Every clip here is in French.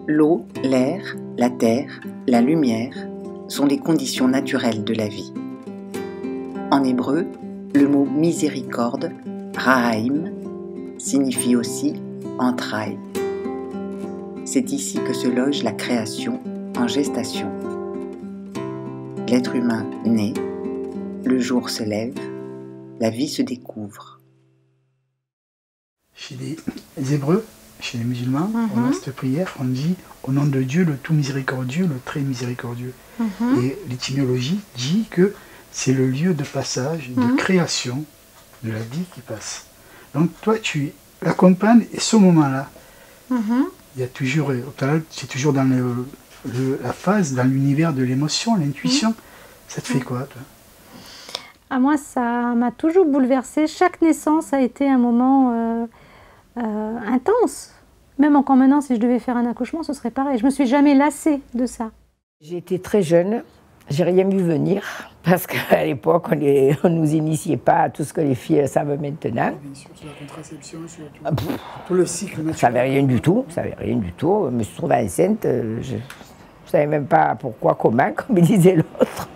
L'eau, l'air, la terre, la lumière sont des conditions naturelles de la vie. En hébreu, le mot miséricorde, rahaim, signifie aussi entrailles. C'est ici que se loge la création en gestation. L'être humain naît, le jour se lève, la vie se découvre. Chez les Hébreux, chez les musulmans, on a cette prière, on dit au nom de Dieu, le tout miséricordieux, le très miséricordieux. Et l'étymologie dit que c'est le lieu de passage, de création de la vie qui passe. Donc toi, tu l'accompagnes et ce moment-là, il y a toujours, c'est toujours dans la phase, dans l'univers de l'émotion, l'intuition. Ça te fait quoi, toi? Moi, ça m'a toujours bouleversée. Chaque naissance a été un moment intense. Même encore maintenant, si je devais faire un accouchement, ce serait pareil. Je me suis jamais lassée de ça. J'étais très jeune, j'ai rien vu venir, parce qu'à l'époque, on ne nous initiait pas à tout ce que les filles savent maintenant. Bien sûr, sur la contraception, sur tout le cycle naturel. Ça n'avait rien du tout, ça n'avait rien du tout. Je me suis trouvée enceinte, je ne savais même pas pourquoi, comment, comme disait l'autre.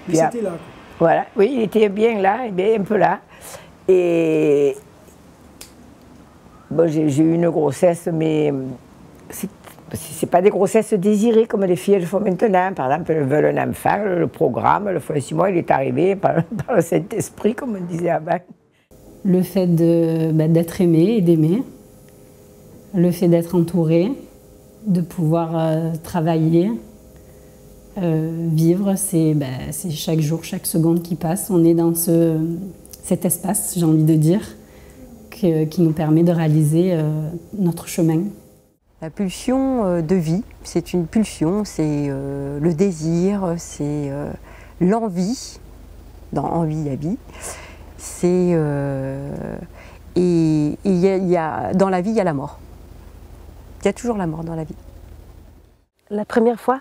Mais c'était là, quoi. Voilà, oui, il était bien là, bien un peu là. Et bon, j'ai eu une grossesse, mais c'est pas des grossesses désirées comme les filles le font maintenant. Par exemple, elles veulent un enfant, le programme, le fois 6 mois, il est arrivé par le Saint-Esprit, comme on disait avant. Le fait d'être aimé et d'aimer, le fait d'être entouré, de pouvoir travailler, vivre, c'est chaque jour, chaque seconde qui passe, on est dans cet espace, j'ai envie de dire, qui nous permet de réaliser notre chemin. La pulsion de vie, c'est une pulsion, c'est le désir, c'est l'envie, dans envie, il y a vie. C'est et dans la vie, il y a la mort. Il y a toujours la mort dans la vie. La première fois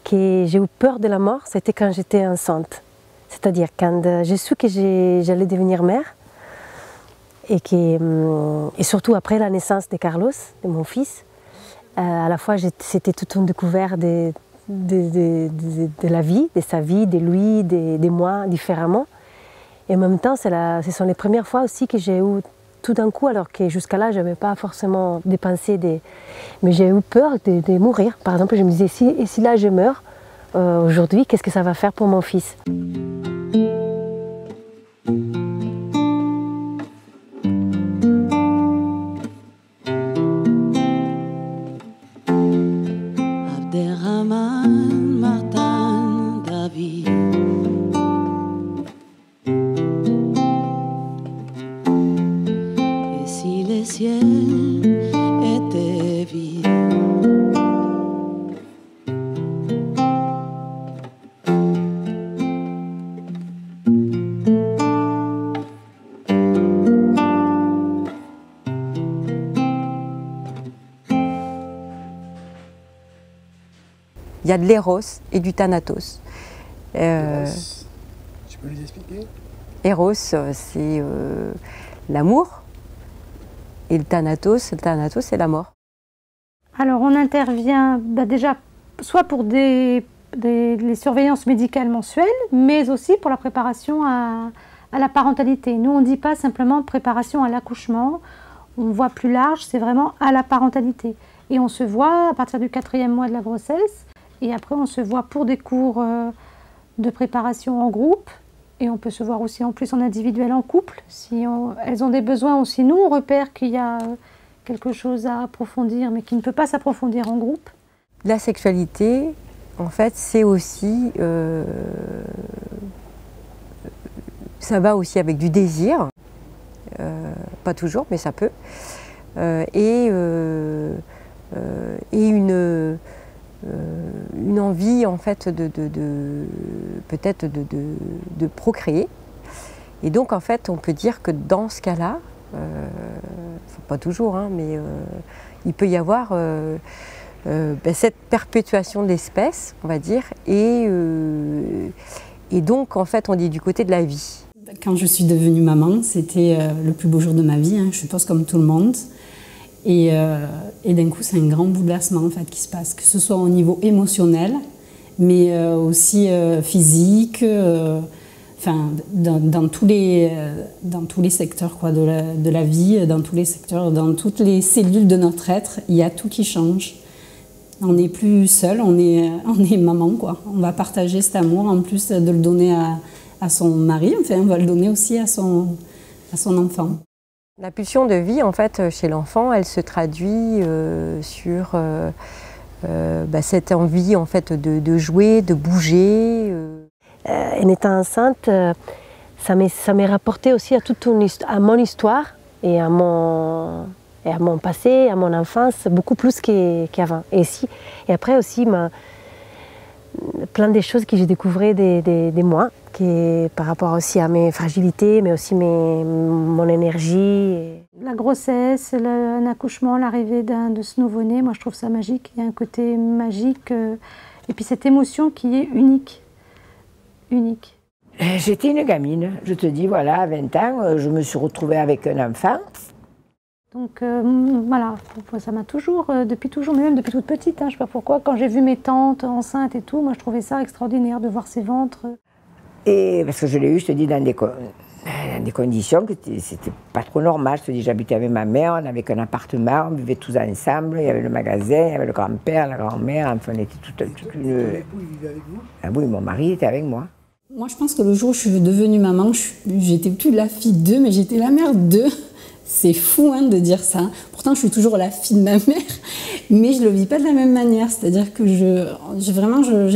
que j'ai eu peur de la mort, c'était quand j'étais enceinte. C'est-à-dire quand j'ai su que j'allais devenir mère et surtout après la naissance de Carlos, de mon fils, à la fois c'était tout un découvert de la vie, de sa vie, de lui, de moi, différemment. Et en même temps, ce sont les premières fois aussi que j'ai eu tout d'un coup, alors que jusqu'à là, je n'avais pas forcément dépensé mais j'ai eu peur de mourir. Par exemple, je me disais, si là je meurs, aujourd'hui, qu'est-ce que ça va faire pour mon fils? Il y a de l'éros et du thanatos. Eros, tu peux les expliquer? Eros, c'est l'amour, et le thanatos, c'est la mort. Alors on intervient déjà soit pour les surveillances médicales mensuelles, mais aussi pour la préparation à la parentalité. Nous, on ne dit pas simplement préparation à l'accouchement, on voit plus large, c'est vraiment à la parentalité. Et on se voit à partir du 4e mois de la grossesse, et après on se voit pour des cours de préparation en groupe, et on peut se voir aussi en plus en individuel, en couple. Si elles ont des besoins aussi, nous on repère qu'il y a quelque chose à approfondir, mais qui ne peut pas s'approfondir en groupe. La sexualité, en fait, c'est aussi... ça va aussi avec du désir, pas toujours, mais ça peut, et une envie, en fait, peut-être de procréer. Et donc, en fait, on peut dire que dans ce cas-là, pas toujours, hein, mais il peut y avoir cette perpétuation de l'espèce, on va dire, et donc, en fait, on est du côté de la vie. Quand je suis devenue maman, c'était le plus beau jour de ma vie, hein, je suppose comme tout le monde. Et d'un coup, c'est un grand bouleversement en fait, qui se passe, que ce soit au niveau émotionnel, mais aussi physique, dans tous les secteurs quoi, de la vie, dans tous les secteurs, dans toutes les cellules de notre être, il y a tout qui change. On n'est plus seul, on est maman, quoi. On va partager cet amour, en plus de le donner à son mari, enfin, on va le donner aussi à son enfant. La pulsion de vie, en fait, chez l'enfant, elle se traduit sur cette envie, en fait, de jouer, de bouger. En étant enceinte, ça m'est rapporté aussi à mon histoire et à mon passé, à mon enfance, beaucoup plus qu'avant. Et après aussi, plein de choses que j'ai découvertes de moi, par rapport aussi à mes fragilités, mais aussi mon énergie. La grossesse, un accouchement, l'arrivée de ce nouveau-né, moi je trouve ça magique. Il y a un côté magique. Et puis cette émotion qui est unique. Unique. J'étais une gamine, je te dis, voilà, à 20 ans, je me suis retrouvée avec un enfant. Donc voilà, ça m'a toujours, depuis toujours, mais même depuis toute petite, je ne sais pas pourquoi, quand j'ai vu mes tantes enceintes et tout, moi je trouvais ça extraordinaire de voir ces ventres. Et parce que je l'ai eu, je te dis, dans des conditions que c'était pas trop normal. Je te dis, j'habitais avec ma mère, on avait qu'un appartement, on vivait tous ensemble, il y avait le magasin, il y avait le grand-père, la grand-mère, enfin on était toute une... Votre époux, il vivait avec vous? Ah oui, mon mari était avec moi. Moi je pense que le jour où je suis devenue maman, j'étais plus la fille d'eux, mais j'étais la mère d'eux. C'est fou de dire ça. Pourtant, je suis toujours la fille de ma mère, mais je ne le vis pas de la même manière. C'est-à-dire que j'ai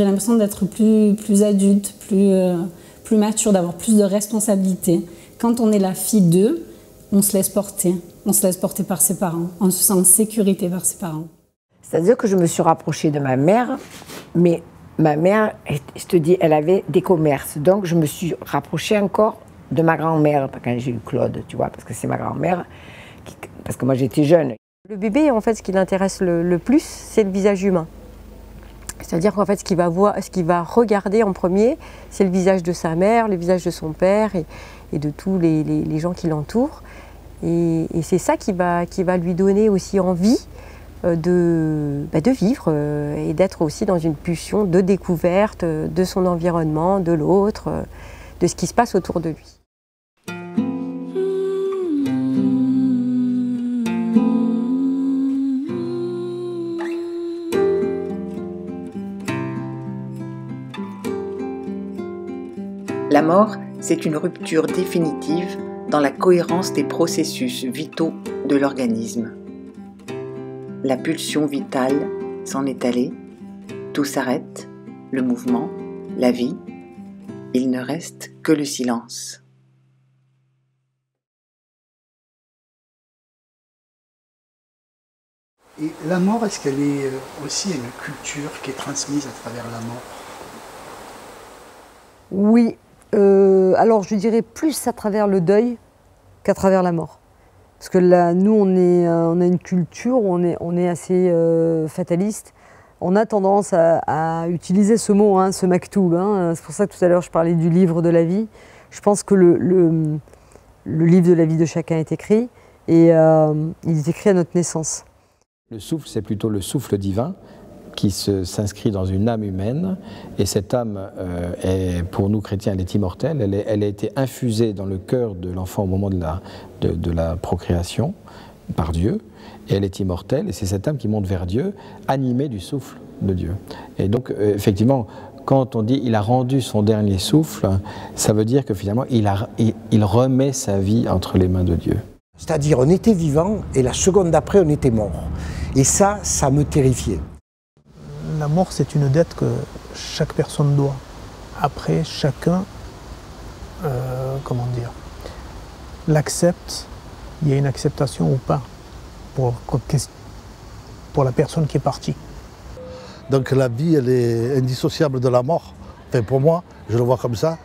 l'impression d'être plus adulte, plus mature, d'avoir plus de responsabilités. Quand on est la fille d'eux, on se laisse porter. On se laisse porter par ses parents. On se sent en sécurité par ses parents. C'est-à-dire que je me suis rapprochée de ma mère, mais ma mère, je te dis, elle avait des commerces. Donc, je me suis rapprochée encore de ma grand-mère, quand j'ai eu Claude, tu vois, parce que c'est ma grand-mère, parce que moi j'étais jeune. Le bébé, en fait, ce qui l'intéresse le plus, c'est le visage humain. C'est-à-dire qu'en fait, ce qu'il va regarder en premier, c'est le visage de sa mère, le visage de son père et de tous les gens qui l'entourent. Et c'est ça qui va lui donner aussi envie de vivre et d'être aussi dans une pulsion de découverte de son environnement, de l'autre, de ce qui se passe autour de lui. La mort, c'est une rupture définitive dans la cohérence des processus vitaux de l'organisme. La pulsion vitale s'en est allée, tout s'arrête, le mouvement, la vie, il ne reste que le silence. Et la mort, est-ce qu'elle est aussi une culture qui est transmise à travers la mort? Oui, alors je dirais plus à travers le deuil qu'à travers la mort. Parce que là, nous, on a une culture où on est assez fataliste. On a tendance à utiliser ce mot, ce maktoub. C'est pour ça que tout à l'heure je parlais du livre de la vie. Je pense que le livre de la vie de chacun est écrit et il est écrit à notre naissance. Le souffle, c'est plutôt le souffle divin qui s'inscrit dans une âme humaine, et cette âme, pour nous chrétiens, elle est immortelle, elle a été infusée dans le cœur de l'enfant au moment de la procréation par Dieu, et elle est immortelle, et c'est cette âme qui monte vers Dieu, animée du souffle de Dieu. Et donc, effectivement, quand on dit « il a rendu son dernier souffle », ça veut dire que finalement, il remet sa vie entre les mains de Dieu. C'est-à-dire, on était vivant, et la seconde d'après, on était mort. Et ça me terrifiait. La mort, c'est une dette que chaque personne doit. Après, chacun, l'accepte, il y a une acceptation ou pas pour la personne qui est partie. Donc la vie, elle est indissociable de la mort. Enfin, pour moi, je le vois comme ça.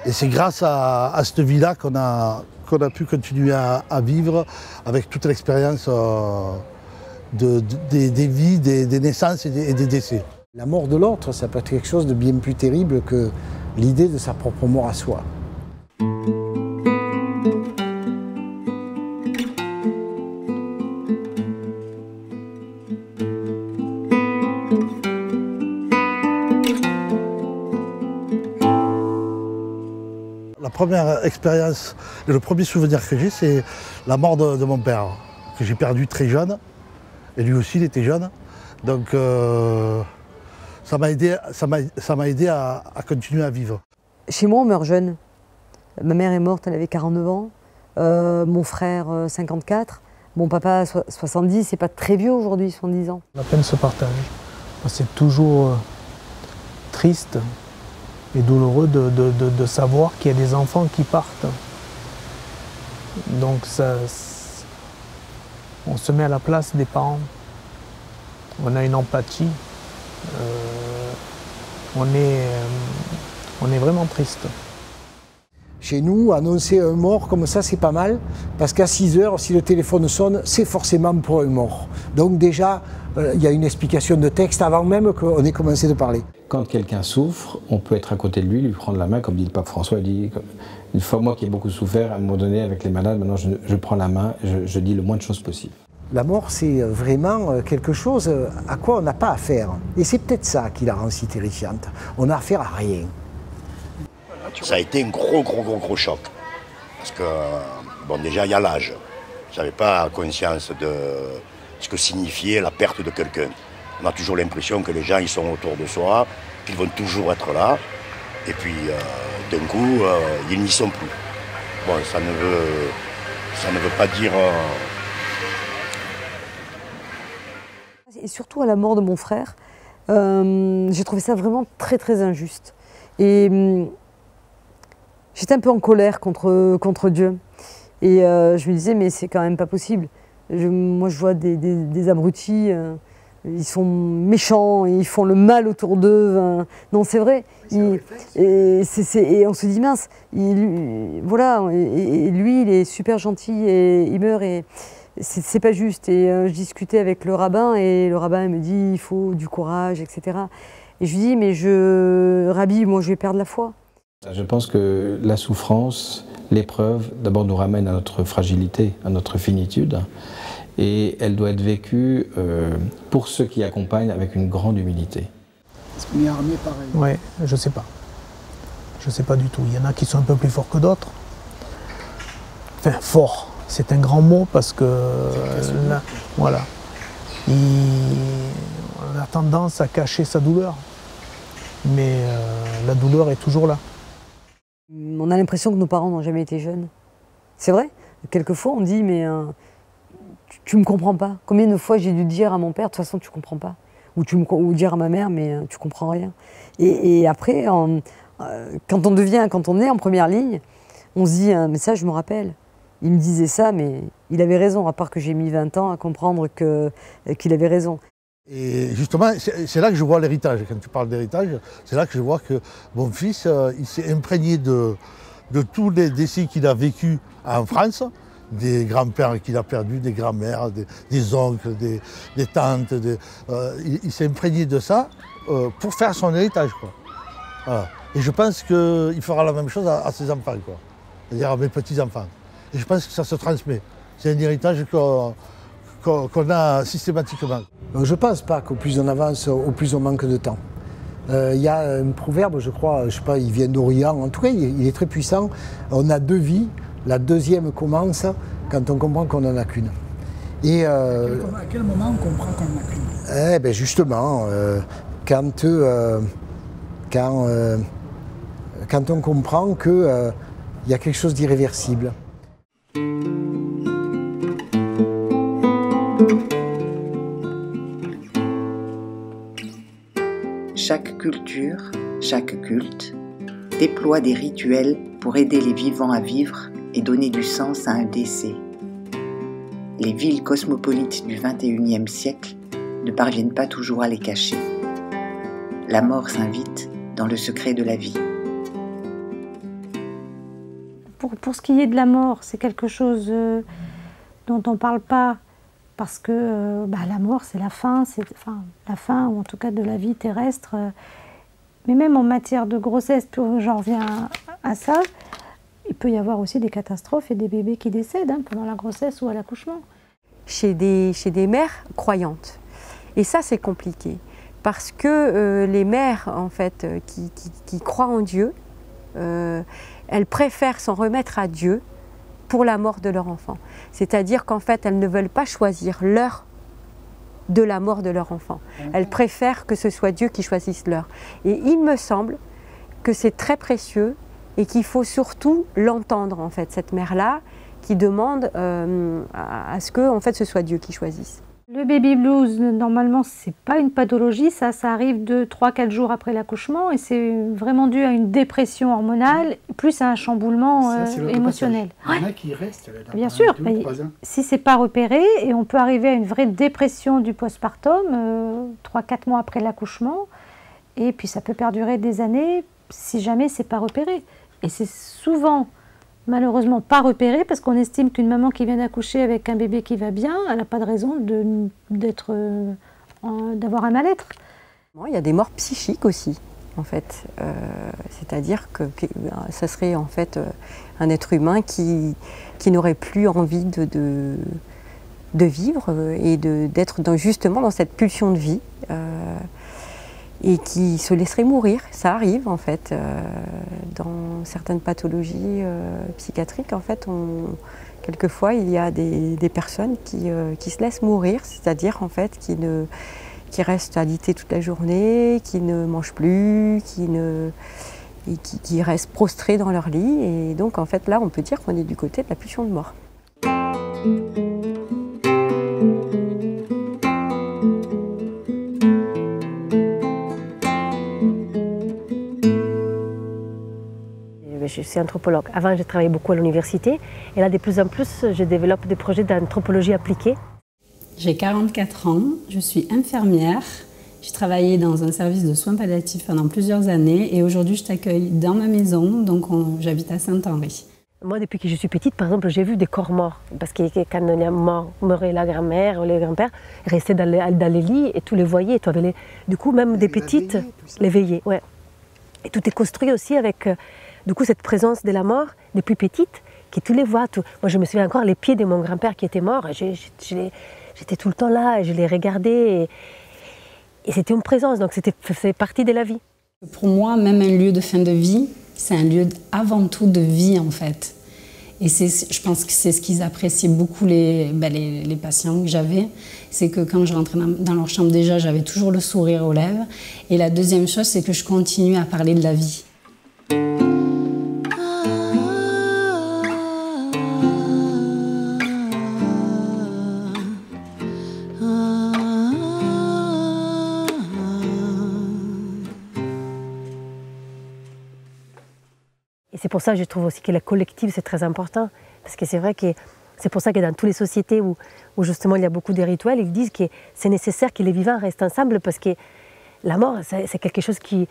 Et c'est grâce à cette vie-là qu'on a pu continuer à vivre avec toute l'expérience des vies, des naissances et des décès. La mort de l'autre, ça peut être quelque chose de bien plus terrible que l'idée de sa propre mort à soi. première expérience et le premier souvenir que j'ai, c'est la mort de mon père, que j'ai perdu très jeune. Et lui aussi, il était jeune. Donc ça m'a aidé à continuer à vivre. Chez moi, on meurt jeune. Ma mère est morte, elle avait 49 ans. Mon frère, 54. Mon papa, 70. C'est pas très vieux aujourd'hui, 70 ans. La peine se partage. C'est toujours triste et douloureux de savoir qu'il y a des enfants qui partent. Donc on se met à la place des parents. On a une empathie. On est vraiment triste. Chez nous, annoncer un mort comme ça, c'est pas mal, parce qu'à 6 heures, si le téléphone sonne, c'est forcément pour un mort. Donc déjà, il y a une explication de texte avant même qu'on ait commencé de parler. Quand quelqu'un souffre, on peut être à côté de lui, lui prendre la main, comme dit le pape François, il dit, une fois moi qui ai beaucoup souffert, à un moment donné avec les malades, maintenant je prends la main, je dis le moins de choses possible. La mort, c'est vraiment quelque chose à quoi on n'a pas affaire. Et c'est peut-être ça qui la rend si terrifiante. On n'a affaire à rien. Ça a été un gros choc. Parce que, bon, déjà, il y a l'âge. Je n'avais pas conscience de ce que signifiait la perte de quelqu'un. On a toujours l'impression que les gens, ils sont autour de soi, qu'ils vont toujours être là. Et puis, d'un coup, ils n'y sont plus. Bon, ça ne veut pas dire... Et surtout à la mort de mon frère, j'ai trouvé ça vraiment très injuste. Et j'étais un peu en colère contre Dieu. Et je me disais, mais c'est quand même pas possible. Moi, je vois des abrutis, ils sont méchants, ils font le mal autour d'eux. Non, c'est vrai. Et on se dit, mince, voilà, et lui, il est super gentil et il meurt. Et c'est pas juste. Et je discutais avec le rabbin, et le rabbin me dit, il faut du courage, etc. Et je lui dis, mais Rabbi, moi, je vais perdre la foi. Je pense que la souffrance, l'épreuve, d'abord nous ramène à notre fragilité, à notre finitude, et elle doit être vécue pour ceux qui accompagnent avec une grande humilité. Est-ce qu'on est armé pareil? Ouais, je sais pas. Je sais pas du tout. Il y en a qui sont un peu plus forts que d'autres. Enfin, fort, c'est un grand mot parce que là, voilà. On a tendance à cacher sa douleur, mais la douleur est toujours là. On a l'impression que nos parents n'ont jamais été jeunes. C'est vrai. Quelquefois, on dit, mais tu me comprends pas. Combien de fois j'ai dû dire à mon père, de toute façon, tu comprends pas. Ou dire à ma mère, mais tu comprends rien. Et après, quand on est en première ligne, on se dit, mais ça, je me rappelle. Il me disait ça, mais il avait raison, à part que j'ai mis 20 ans à comprendre qu'il avait raison. Et justement, c'est là que je vois l'héritage. Quand tu parles d'héritage, c'est là que je vois que mon fils, il s'est imprégné de tous les décès qu'il a vécu en France, des grands-pères qu'il a perdus, des grands-mères, des oncles, des tantes. Il s'est imprégné de ça pour faire son héritage, quoi. Voilà. Et je pense qu'il fera la même chose à ses enfants, quoi. C'est-à-dire à mes petits-enfants. Et je pense que ça se transmet. C'est un héritage qu'on a systématiquement. Je ne pense pas qu'au plus on avance, au plus on manque de temps. Il y a un proverbe, je crois, je sais pas, il vient d'Orient, en tout cas il est très puissant. On a 2 vies, la deuxième commence quand on comprend qu'on n'en a qu'une. Et à quel moment on comprend qu'on n'en a qu'une? Eh bien justement, quand on comprend qu'il y a quelque chose d'irréversible. Chaque culture, chaque culte déploie des rituels pour aider les vivants à vivre et donner du sens à un décès. Les villes cosmopolites du XXIe siècle ne parviennent pas toujours à les cacher. La mort s'invite dans le secret de la vie. Pour ce qui est de la mort, c'est quelque chose dont on ne parle pas, parce que la mort, c'est la fin, la fin, ou en tout cas de la vie terrestre. Mais même en matière de grossesse, j'en reviens à ça, il peut y avoir aussi des catastrophes et des bébés qui décèdent pendant la grossesse ou à l'accouchement. Chez des mères croyantes. Et ça, c'est compliqué, parce que les mères, en fait, qui croient en Dieu, elles préfèrent s'en remettre à Dieu pour la mort de leur enfant. C'est-à-dire qu'en fait, elles ne veulent pas choisir l'heure de la mort de leur enfant. Elles préfèrent que ce soit Dieu qui choisisse l'heure. Et il me semble que c'est très précieux et qu'il faut surtout l'entendre, en fait, cette mère-là, qui demande à ce que en fait, ce soit Dieu qui choisisse. Le baby blues, normalement, c'est pas une pathologie, ça arrive 3-4 jours après l'accouchement et c'est vraiment dû à une dépression hormonale, plus à un chamboulement émotionnel. Il y en a qui restent là, bien sûr, 2 ou 3 ans. Si c'est pas repéré, et on peut arriver à une vraie dépression du postpartum 3-4 mois après l'accouchement, et puis ça peut perdurer des années si jamais c'est pas repéré. Et c'est souvent malheureusement pas repéré parce qu'on estime qu'une maman qui vient d'accoucher avec un bébé qui va bien, elle n'a pas de raison d'avoir un mal-être. Il y a des morts psychiques aussi, en fait. C'est-à-dire que ça serait en fait un être humain qui n'aurait plus envie de vivre et d'être justement dans cette pulsion de vie. Et qui se laisserait mourir. Ça arrive en fait dans certaines pathologies psychiatriques. En fait, quelquefois il y a des personnes qui se laissent mourir, c'est-à-dire en fait qui restent alitées toute la journée, qui ne mangent plus, qui restent prostrées dans leur lit. Et donc en fait là, on peut dire qu'on est du côté de la pulsion de mort. Je suis anthropologue. Avant, j'ai travaillé beaucoup à l'université. Et là, de plus en plus, je développe des projets d'anthropologie appliquée. J'ai 44 ans, je suis infirmière. J'ai travaillé dans un service de soins palliatifs pendant plusieurs années. Et aujourd'hui, je t'accueille dans ma maison. Donc, j'habite à Saint-Henri. Moi, depuis que je suis petite, par exemple, j'ai vu des corps morts. Parce que quand il y a mourait la grand-mère ou les grands-pères, ils restaient dans les lits et tu les voyais. Du coup, même des petites, les veillaient. Ouais. Et tout est construit aussi avec... Du coup, cette présence de la mort, depuis petite, que tu les vois. Moi, je me souviens encore les pieds de mon grand-père qui était mort. J'étais tout le temps là, et je les regardais. Et c'était une présence, donc c'est partie de la vie. Pour moi, même un lieu de fin de vie, c'est un lieu avant tout de vie, en fait. Et je pense que c'est ce qu'ils appréciaient beaucoup, les patients que j'avais. C'est que quand je rentrais dans leur chambre, déjà, j'avais toujours le sourire aux lèvres. Et la deuxième chose, c'est que je continuais à parler de la vie. C'est pour ça que je trouve aussi que la collective, c'est très important. Parce que c'est vrai que c'est pour ça que dans toutes les sociétés où justement il y a beaucoup de rituels, ils disent que c'est nécessaire que les vivants restent ensemble parce que la mort, c'est quelque chose qui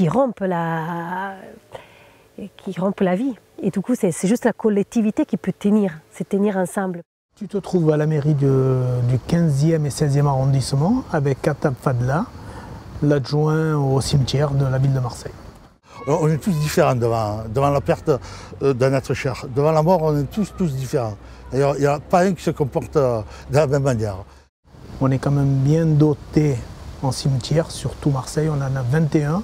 rompt la vie. Et du coup, c'est juste la collectivité qui peut tenir ensemble. Tu te trouves à la mairie du 15e et 16e arrondissement avec Katab Fadla, l'adjoint au cimetière de la ville de Marseille. On est tous différents devant la perte d'un être cher. Devant la mort, on est tous différents. D'ailleurs, il n'y a pas un qui se comporte de la même manière. On est quand même bien doté en cimetière, surtout Marseille, on en a 21.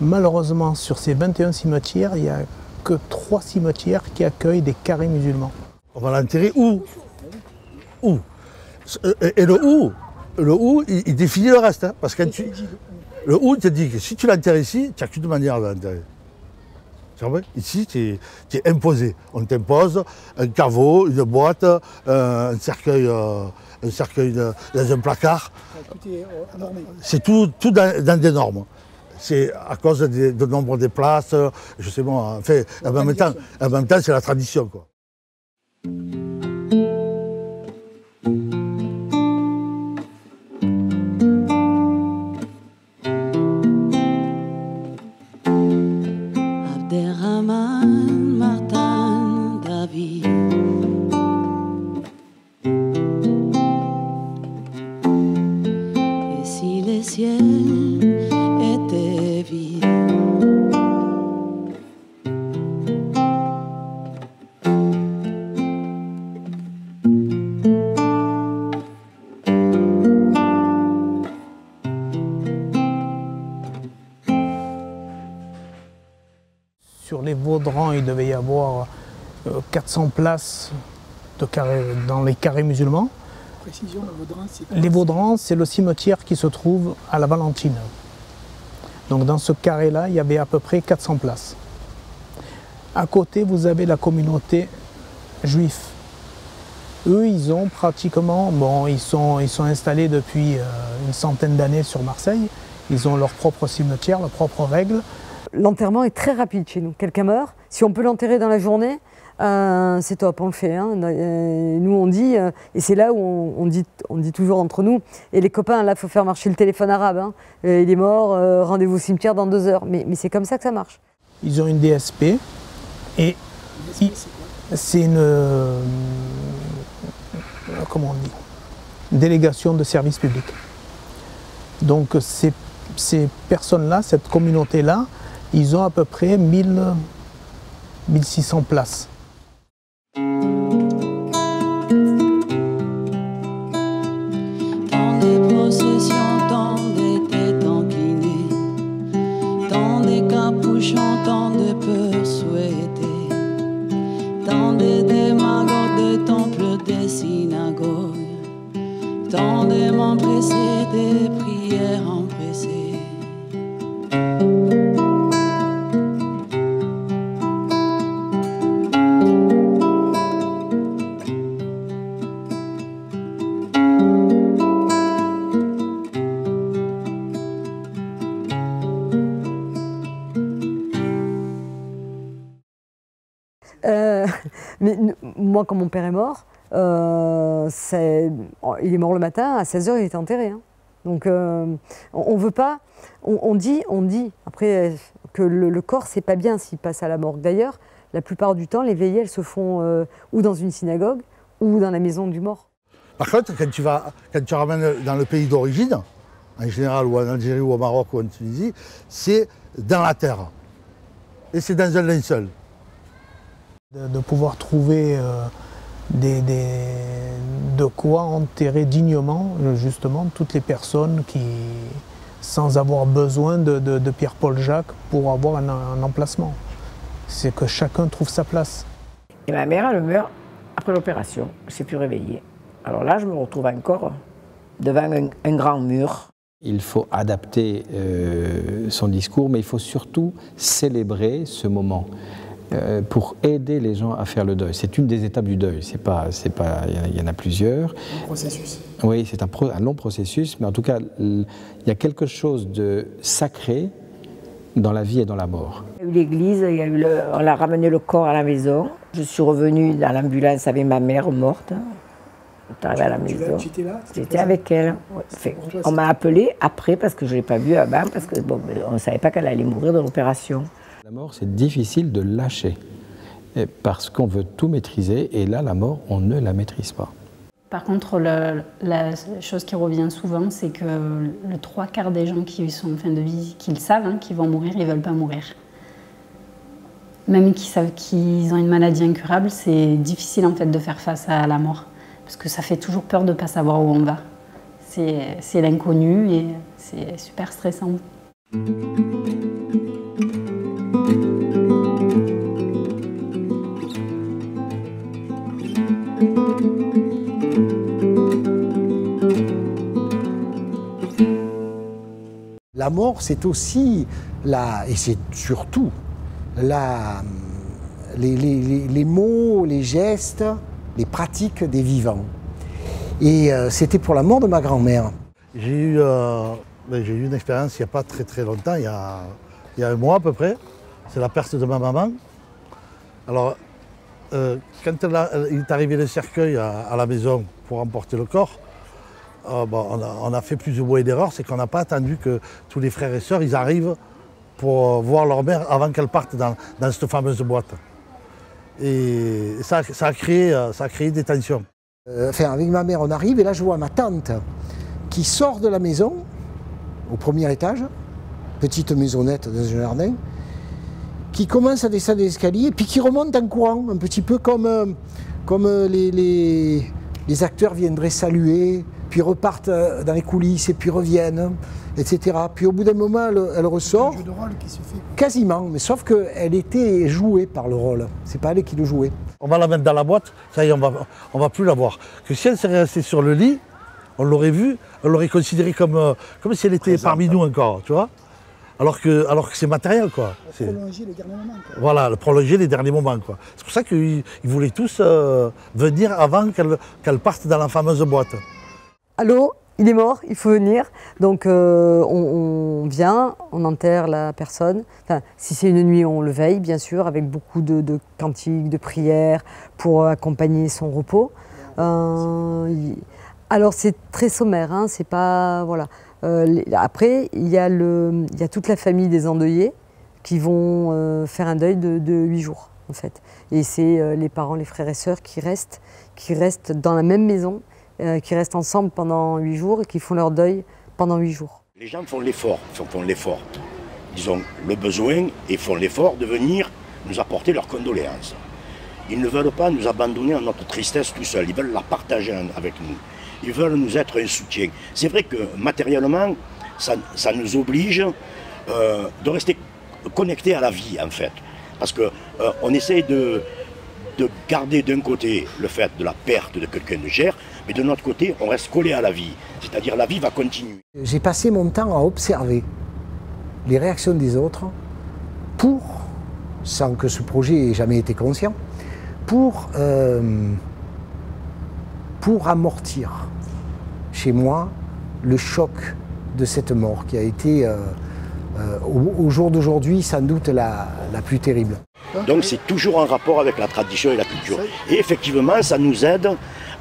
Malheureusement, sur ces 21 cimetières, il n'y a que 3 cimetières qui accueillent des carrés musulmans. On va l'enterrer où? Où? Et le où, il définit le reste. Hein, parce que le où, il te dit que si tu l'enterres ici, tu n'as qu'une manière de l'enterrer. Ici, tu es imposé. On t'impose un caveau, une boîte, un cercueil dans un placard. C'est tout dans des normes. C'est à cause du nombre de places, je sais moi. Enfin, en même temps, c'est la tradition, quoi. Sur Sur les Vaudrans, il devait y avoir 400 places dans les carrés musulmans. Précision, le Vaudran, c'est quoi? Les Vaudrans, c'est le cimetière qui se trouve à la Valentine. Donc dans ce carré-là, il y avait à peu près 400 places. À côté, vous avez la communauté juive. Eux, ils ont pratiquement, bon, ils sont installés depuis une centaine d'années sur Marseille. Ils ont leur propre cimetière, leurs propres règles. L'enterrement est très rapide chez nous. Quelqu'un meurt, si on peut l'enterrer dans la journée, c'est top, on le fait. Hein. Nous, on dit, et c'est là où on dit toujours entre nous, et les copains, là, il faut faire marcher le téléphone arabe. Hein. Il est mort, rendez-vous au cimetière dans 2 heures. Mais c'est comme ça que ça marche. Ils ont une DSP, et c'est une, comment on dit, délégation de service public. Donc ces personnes-là, cette communauté-là, ils ont à peu près 1600 places. Dans des processions, dans des têtes inclinées, dans des capuchons, dans des peurs souhaitées, dans des démagogues, des temples, des synagogues, dans des mains pressées, des prières empressées. Mais moi, quand mon père est mort, il est mort le matin, à 16 h il était enterré. Hein. Donc on veut pas, on dit après que le corps c'est pas bien s'il passe à la morgue. D'ailleurs, la plupart du temps, les veillées elles se font ou dans une synagogue ou dans la maison du mort. Par contre, quand tu ramènes dans le pays d'origine, en général ou en Algérie ou au Maroc ou en Tunisie, c'est dans la terre. Et c'est dans un linceul. De pouvoir trouver de quoi enterrer dignement justement toutes les personnes qui, sans avoir besoin de Pierre-Paul Jacques pour avoir un emplacement. C'est que chacun trouve sa place. Et ma mère, elle meurt après l'opération, je ne s'est plus réveillée. Alors là, je me retrouve encore devant un grand mur. Il faut adapter son discours, mais il faut surtout célébrer ce moment. Pour aider les gens à faire le deuil. C'est une des étapes du deuil, il y en a plusieurs. Un processus. Oui, c'est un long processus, mais en tout cas, il y a quelque chose de sacré dans la vie et dans la mort. Il y a eu l'église, on a ramené le corps à la maison. Je suis revenue dans l'ambulance avec ma mère morte. On est arrivé à la maison. Tu étais là? J'étais avec elle. Ouais. Enfin, on m'a appelé après parce que je ne l'ai pas vue avant, parce que bon, on ne savait pas qu'elle allait mourir de l'opération. La mort, c'est difficile de lâcher, parce qu'on veut tout maîtriser, et là, la mort, on ne la maîtrise pas. Par contre, la chose qui revient souvent, c'est que le 3/4 des gens qui sont en fin de vie, qu'ils savent qu'ils vont mourir, ils ne veulent pas mourir. Même qu'ils savent qu'ils ont une maladie incurable, c'est difficile en fait de faire face à la mort, parce que ça fait toujours peur de ne pas savoir où on va. C'est l'inconnu et c'est super stressant. La mort, c'est aussi, et c'est surtout, les mots, les gestes, les pratiques des vivants. Et c'était pour la mort de ma grand-mère. J'ai eu une expérience il n'y a pas très longtemps, il y a 1 mois à peu près. C'est la perte de ma maman. Alors, quand il est arrivé le cercueil à la maison pour emporter le corps, on a fait plus ou moins d'erreurs, c'est qu'on n'a pas attendu que tous les frères et sœurs ils arrivent pour voir leur mère avant qu'elle parte dans cette fameuse boîte. Et ça a créé des tensions. Avec ma mère, on arrive et là je vois ma tante qui sort de la maison, au 1er étage, petite maisonnette dans un jardin, qui commence à descendre l'escalier puis qui remonte en courant, un petit peu comme les acteurs viendraient saluer puis repartent dans les coulisses, et puis reviennent, etc. Puis au bout d'un moment, elle ressort. C'est un jeu de rôle qui se fait. Quasiment, mais sauf qu'elle était jouée par le rôle. C'est pas elle qui le jouait. On va la mettre dans la boîte, ça y est, on va plus la voir. Que si elle serait restée sur le lit, on l'aurait vue, on l'aurait considérée comme si elle était parmi nous encore, tu vois. Alors que c'est matériel, quoi. Prolonger les derniers moments, quoi. Voilà, prolonger les derniers moments, quoi. C'est pour ça qu'ils voulaient tous venir avant qu'elle parte dans la fameuse boîte. Allô, il est mort, il faut venir. Donc on vient, on enterre la personne. Enfin, si c'est une nuit, on le veille, bien sûr, avec beaucoup de cantiques, de prières pour accompagner son repos. Alors c'est très sommaire, hein, c'est pas... Voilà. Après, il y a toute la famille des endeuillés qui vont faire un deuil de 8 jours, en fait. Et c'est les parents, les frères et sœurs qui restent dans la même maison, qui restent ensemble pendant 8 jours et qui font leur deuil pendant 8 jours. Les gens font l'effort, ils ont le besoin et font l'effort de venir nous apporter leurs condoléances. Ils ne veulent pas nous abandonner à notre tristesse tout seuls, ils veulent la partager avec nous. Ils veulent nous être un soutien. C'est vrai que matériellement, ça nous oblige de rester connectés à la vie, en fait. Parce qu'on essaye de garder d'un côté le fait de la perte de quelqu'un de cher, mais de notre côté, on reste collé à la vie. C'est-à-dire la vie va continuer. J'ai passé mon temps à observer les réactions des autres pour, sans que ce projet ait jamais été conscient, pour amortir chez moi le choc de cette mort qui a été au jour d'aujourd'hui sans doute la plus terrible. Donc c'est toujours en rapport avec la tradition et la culture. Et effectivement, ça nous aide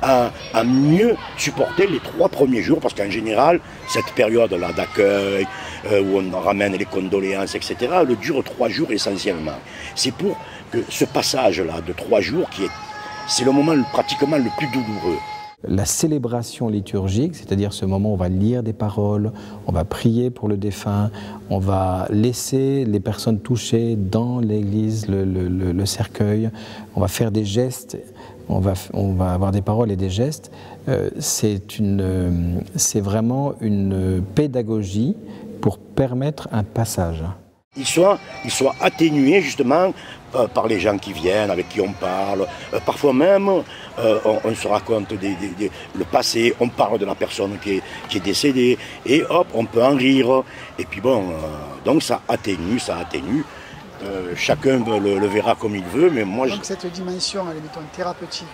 à mieux supporter les 3 premiers jours, parce qu'en général, cette période-là d'accueil, où on ramène les condoléances, etc., elle dure 3 jours essentiellement. C'est pour que ce passage-là de 3 jours, c'est le moment pratiquement le plus douloureux. La célébration liturgique, c'est-à-dire ce moment où on va lire des paroles, on va prier pour le défunt, on va laisser les personnes touchées dans l'église, le cercueil, on va faire des gestes, on va avoir des paroles et des gestes. C'est vraiment une pédagogie pour permettre un passage. Il soit atténué justement par les gens qui viennent, avec qui on parle. Parfois même, on se raconte le passé, on parle de la personne qui est décédée, et hop, on peut en rire. Et puis bon, donc ça atténue. Chacun le verra comme il veut, mais moi... Donc cette dimension, elle est, mettons, thérapeutique.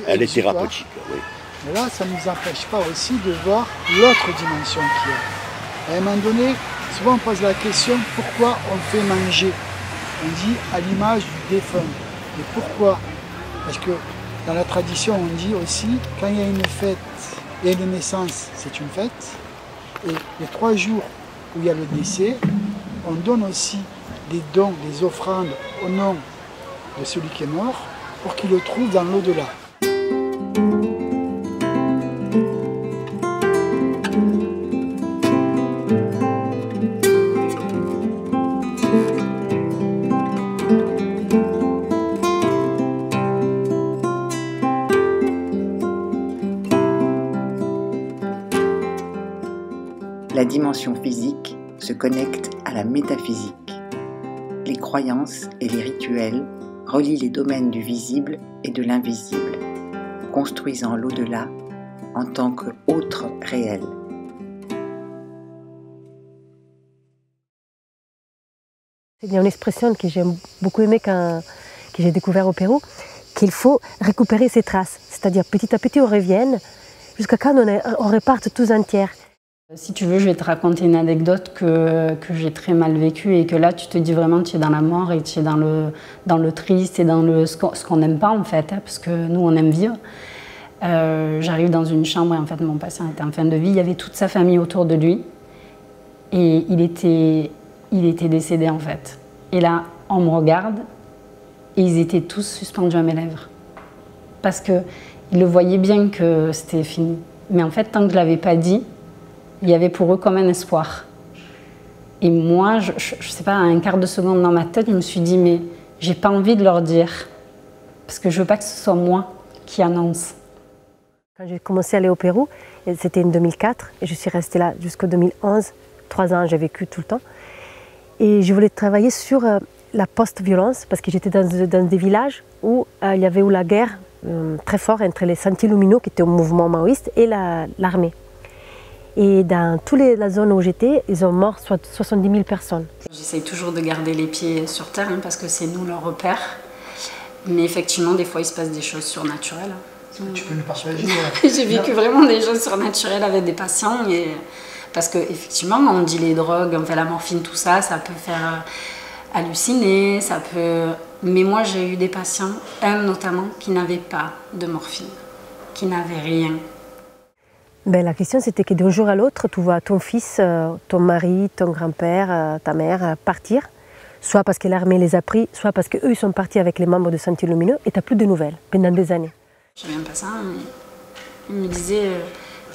Elle est thérapeutique, oui. Mais là, ça ne nous empêche pas aussi de voir l'autre dimension qu'il y a. À un moment donné, souvent on pose la question, pourquoi on fait manger? On dit à l'image du défunt. Et pourquoi? Parce que dans la tradition, on dit aussi, quand il y a une fête et une naissance, c'est une fête. Et les 3 jours où il y a le décès, on donne aussi des dons, des offrandes au nom de celui qui est mort, pour qu'il le trouve dans l'au-delà. La dimension physique se connecte à la métaphysique. Les croyances et les rituels relient les domaines du visible et de l'invisible, construisant l'au-delà en tant qu'autre réel. Il y a une expression que j'ai beaucoup aimée que j'ai découvert au Pérou, qu'il faut récupérer ses traces, c'est-à-dire petit à petit on revient jusqu'à quand on reparte tous entières. Si tu veux, je vais te raconter une anecdote que j'ai très mal vécue et que là, tu te dis vraiment, tu es dans la mort et tu es dans le triste et dans ce qu'on n'aime pas en fait, hein, parce que nous, on aime vivre. J'arrive dans une chambre et en fait, mon patient était en fin de vie, il y avait toute sa famille autour de lui et il était décédé en fait. Et là, on me regarde et ils étaient tous suspendus à mes lèvres parce qu'ils le voyaient bien que c'était fini. Mais en fait, tant que je ne l'avais pas dit, il y avait pour eux comme un espoir. Et moi, je ne sais pas, à un quart de seconde dans ma tête, je me suis dit, mais j'ai pas envie de leur dire, parce que je veux pas que ce soit moi qui annonce. Quand j'ai commencé à aller au Pérou, C'était en 2004 et je suis restée là jusqu'en 2011. 3 ans, j'ai vécu tout le temps. Et je voulais travailler sur la post-violence parce que j'étais dans des villages où il y avait eu la guerre très forte entre les Sentiers Lumineux, qui étaient au mouvement maoïste, et l'armée. Et dans toutes la zone où j'étais, ils ont mort 70 000 personnes. J'essaye toujours de garder les pieds sur terre parce que c'est nous leur repère. Mais effectivement, des fois, il se passe des choses surnaturelles. Tu peux nous partager J'ai vécu vraiment des choses surnaturelles avec des patients. Parce qu'effectivement, on dit les drogues, on fait la morphine, tout ça, ça peut faire halluciner, ça peut... Mais moi, j'ai eu des patients, un notamment, qui n'avait pas de morphine, qui n'avait rien. Ben, la question, c'était que d'un jour à l'autre, tu vois ton fils, ton mari, ton grand-père, ta mère partir, soit parce que l'armée les a pris, soit parce qu'eux, ils sont partis avec les membres de Sentiers Lumineux, et tu n'as plus de nouvelles pendant des années. Je n'ai même pas ça, mais il me disait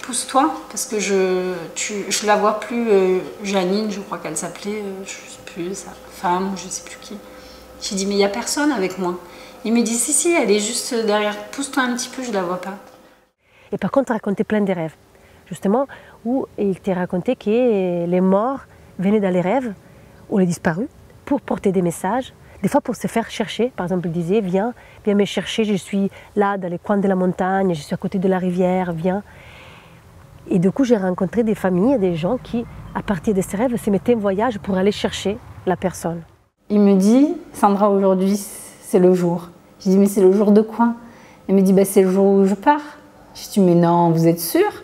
pousse-toi, parce que je la vois plus, Janine, je crois qu'elle s'appelait, je ne sais plus, sa femme, je ne sais plus qui. J'ai dit, mais il n'y a personne avec moi. Il me dit, si, elle est juste derrière, pousse-toi un petit peu, je ne la vois pas. Et par contre, il racontait plein de rêves, justement, où il t'a raconté que les morts venaient dans les rêves, ou les disparus, pour porter des messages, des fois pour se faire chercher. Par exemple, il disait, viens me chercher, je suis là, dans les coins de la montagne, je suis à côté de la rivière, viens. Et du coup, j'ai rencontré des familles, des gens qui, à partir de ces rêves, se mettaient en voyage pour aller chercher la personne. Il me dit, Sandra, aujourd'hui, c'est le jour. Je dis, mais c'est le jour de quoi? Il me dit, c'est le jour où je pars. Je dis, mais non, vous êtes sûre?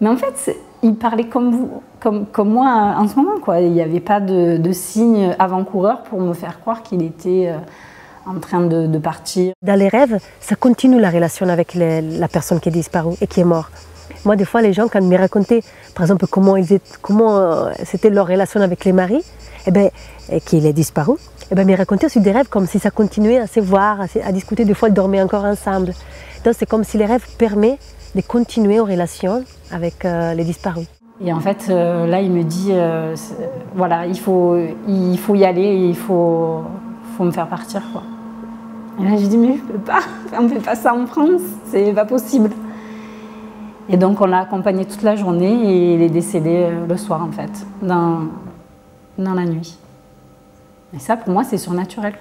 Mais en fait, il parlait comme vous, comme moi en ce moment, quoi. Il n'y avait pas de signe avant-coureur pour me faire croire qu'il était en train de partir. Dans les rêves, ça continue la relation avec la personne qui est disparue et qui est morte. Moi, des fois, les gens, quand ils me racontaient, par exemple, comment c'était leur relation avec les maris, et qu'il est disparu, ils me racontaient aussi des rêves comme si ça continuait à se voir, à discuter. Des fois, ils dormaient encore ensemble. Donc, c'est comme si les rêves permettent de continuer en relation avec les disparus. Et en fait, là, il me dit, voilà, il faut y aller, il faut me faire partir, quoi. Et là, je dis, mais je peux pas, on ne fait pas ça en France, c'est pas possible. Et donc, on l'a accompagné toute la journée et il est décédé le soir, en fait, dans la nuit. Et ça, pour moi, c'est surnaturel.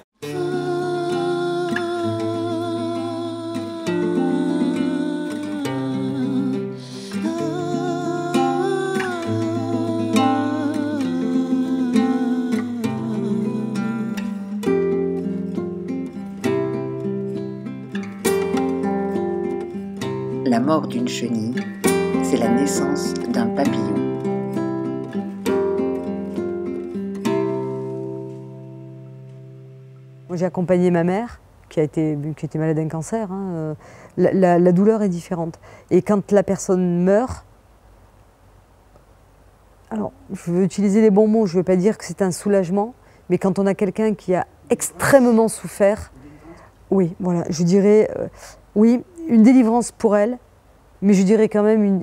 La mort d'une chenille, c'est la naissance d'un papillon. Moi, j'ai accompagné ma mère, qui était malade d'un cancer. Hein. La douleur est différente. Et quand la personne meurt, alors, je veux utiliser les bons mots, je ne veux pas dire que c'est un soulagement, mais quand on a quelqu'un qui a extrêmement souffert, oui, voilà, je dirais, oui, une délivrance pour elle, mais je dirais quand même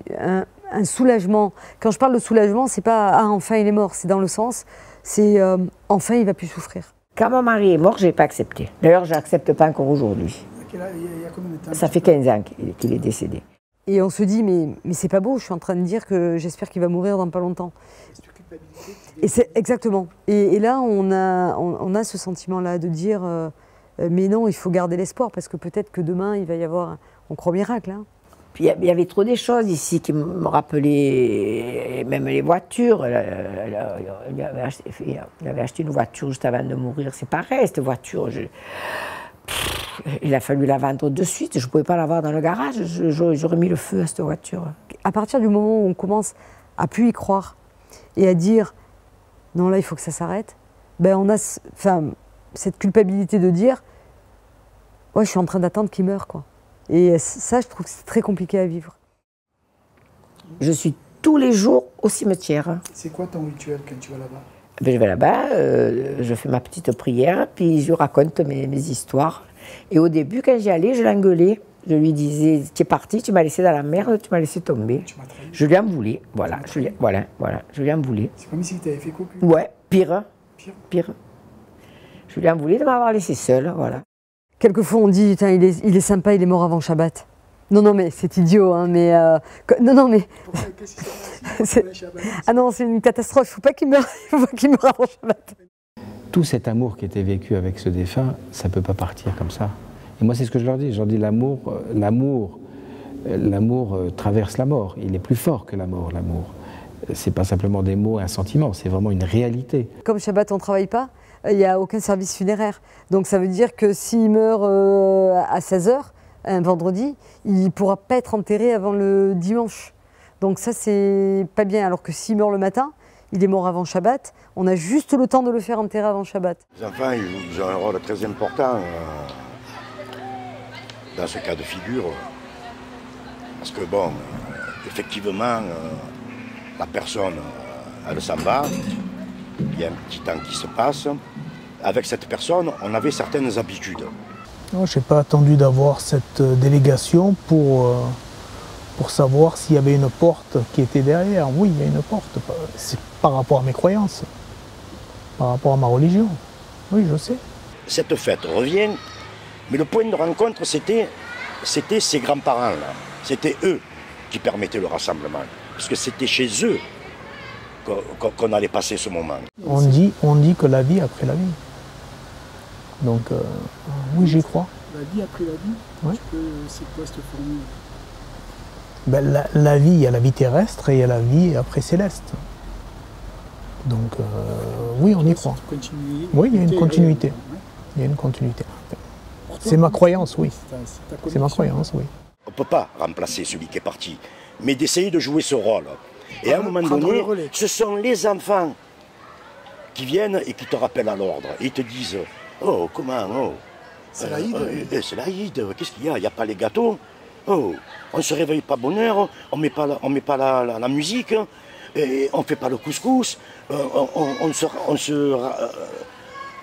un soulagement. Quand je parle de soulagement, c'est pas « ah, enfin il est mort », c'est dans le sens, c'est « enfin il ne va plus souffrir ». Quand mon mari est mort, je n'ai pas accepté. D'ailleurs, je n'accepte pas encore aujourd'hui. Il y a combien de temps? Ça fait 15 ans qu'il est décédé. Et on se dit, mais c'est pas beau, je suis en train de dire que j'espère qu'il va mourir dans pas longtemps. Et c'est exactement. Et là, on a ce sentiment-là de dire, mais non, il faut garder l'espoir, parce que peut-être que demain, il va y avoir, on croit au miracle. Hein. Puis il y avait trop des choses ici qui me rappelaient, même les voitures. Il avait acheté une voiture juste avant de mourir. C'est pareil, cette voiture. Il a fallu la vendre de suite. Je ne pouvais pas l'avoir dans le garage. J'aurais mis le feu à cette voiture. À partir du moment où on commence à plus y croire et à dire non, là, il faut que ça s'arrête, ben on a cette culpabilité de dire ouais, je suis en train d'attendre qu'il meure, quoi. Et ça, je trouve que c'est très compliqué à vivre. Je suis tous les jours au cimetière. C'est quoi ton rituel quand tu vas là-bas? Je vais là-bas, je fais ma petite prière, puis je raconte mes histoires. Et au début, quand j'y allais, je l'engueulais. Je lui disais, tu es parti, tu m'as laissé dans la merde, tu m'as laissé tomber. Je lui en voulais, voilà, je lui en voulais. C'est comme si tu avais fait cocu. Ouais, pire. Je lui en voulais de m'avoir laissé seule, voilà. Quelquefois, on dit, il est sympa, il est mort avant Shabbat. Non, mais c'est idiot, hein, mais... non, mais... Ah non, c'est une catastrophe, il ne faut pas qu'il meure, avant Shabbat. Tout cet amour qui était vécu avec ce défunt, ça ne peut pas partir comme ça. Et moi, c'est ce que je leur dis. Je leur dis, l'amour traverse la mort. Il est plus fort que la mort, l'amour. C'est pas simplement des mots, un sentiment, c'est vraiment une réalité. Comme Shabbat, on ne travaille pas, il n'y a aucun service funéraire. Donc ça veut dire que s'il meurt à 16h, un vendredi, il ne pourra pas être enterré avant le dimanche. Donc ça, c'est pas bien. Alors que s'il meurt le matin, il est mort avant Shabbat, on a juste le temps de le faire enterrer avant Shabbat. Les enfants, ils ont un rôle très important dans ce cas de figure. Parce que bon, effectivement, la personne, elle s'en va, il y a un petit temps qui se passe. Avec cette personne, on avait certaines habitudes. Je n'ai pas attendu d'avoir cette délégation pour savoir s'il y avait une porte qui était derrière. Oui, il y a une porte. C'est par rapport à mes croyances, par rapport à ma religion. Oui, je sais. Cette fête revient, mais le point de rencontre, c'était ses grands-parents-là. C'était eux qui permettaient le rassemblement. Parce que c'était chez eux qu'on allait passer ce moment. On dit que la vie après la vie. Donc, oui, j'y crois. La vie après la vie, ouais. C'est quoi cette formule? Ben, la vie, il y a la vie terrestre et il y a la vie après céleste. Donc, oui, on y croit. Oui, il y a une continuité. Il y a une continuité. C'est ma croyance, oui. C'est ma croyance, oui. On ne peut pas remplacer celui qui est parti, mais d'essayer de jouer ce rôle. Et à un moment donné, ce sont les enfants qui viennent et qui te rappellent à l'ordre. Et ils te disent, oh, comment, oh. C'est l'Aïd. C'est l'Aïd, qu'est-ce qu'il y a? Il n'y a pas les gâteaux. Oh, on ne se réveille pas bonne heure, on ne met pas la musique, et on ne fait pas le couscous, on ne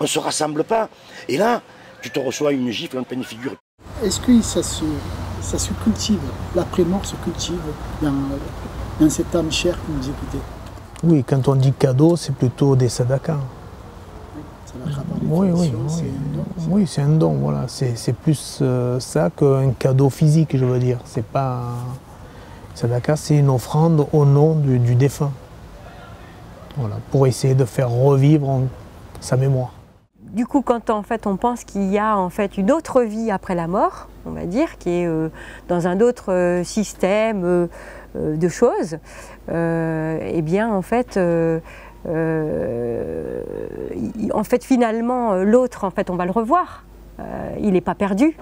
se rassemble pas. Et là, tu te reçois une gifle en pleine figure. Est-ce que ça se cultive, l'après-mort se cultive dans cette âme chère que vous écoutez? Oui, quand on dit cadeau, c'est plutôt des sadakas. Oui, c'est un don, voilà. C'est plus ça qu'un cadeau physique, je veux dire. C'est pas... Sadaka, c'est une offrande au nom du défunt. Voilà, pour essayer de faire revivre sa mémoire. Du coup, quand en fait on pense qu'il y a en fait une autre vie après la mort, on va dire, qui est dans un autre système de choses, eh bien en fait finalement l'autre, en fait, on va le revoir. Il n'est pas perdu.